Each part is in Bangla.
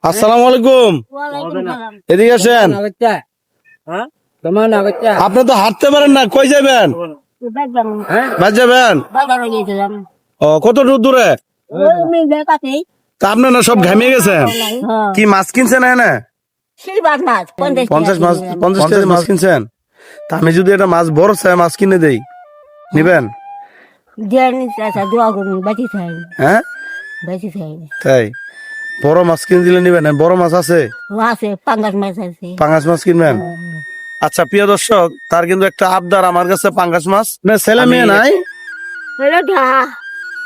আসসালামু আলাইকুম। এদিকে আসেন। আপনি তো হাঁটতে পারেন না, কই যাবেন? বাজ যাবেন? ও, কত দূর দূরে? তা আপনার না সব ঘামিয়ে গেছেন। কি মাছ কিনছেন না? 50 মাছ, 50 কেজি মাছ কিনছেন? তা আমি যদি একটা মাছ বড় চাই মাছ কিনে দেই, নিবেন? হ্যাঁ, তাই বড় মাছ কিনে দিলে নিবেন? বড় মাছ আছে, পাঙ্গাস মাছ কিনবেন? আচ্ছা প্রিয় দর্শক, তার কিন্তু একটা আবদার আমার কাছে পাঙ্গাস মাছ। না ছেলে মেয়ে নাই?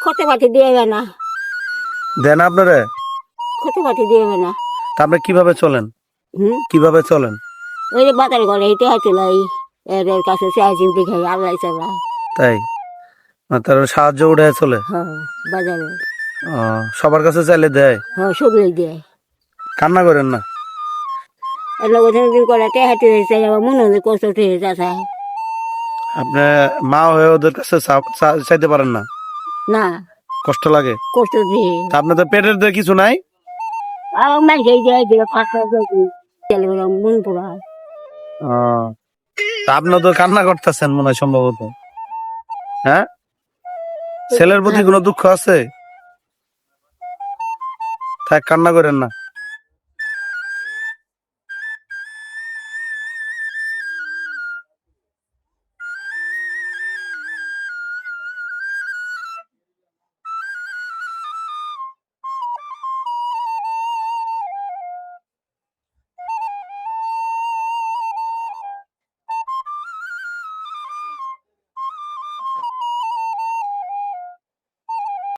খতে পাতি দিয়েবে না, দেন আপনারে। খতে পাতি দিয়েবে না। তা আপনি কিভাবে চলেন? হুম, কিভাবে চলেন? ওই যে বাজার করে হেঁটে হাঁটে লাই, এদের কাছে চাইছি দেখে আল্লাহ চালা। তাই তার সাহায্য উঠে চলে? হ্যাঁ, বাজারে সবার কাছে চাইলে দেয়? হ্যাঁ সবই দিয়ে। কান্না করেন না। এর ওখানে দিন করে হাঁটে চাই, আমার মনে হলে কষ্ট হয়ে যাচ্ছে। আপনি মা হয়ে ওদের কাছে চাইতে পারেন না? না, কষ্ট লাগে? কষ্ট দিয়ে তা আপনাদের পেটের দিয়ে কিছু নাই? আমার মাঝে দিয়ে ফাঁকা দিয়ে মন পোড়া। তা আপনি তো কান্না করতেছেন মনে হয় সম্ভবত। হ্যাঁ, ছেলের প্রতি কোনো দুঃখ আছে? থাক, কান্না করেন না।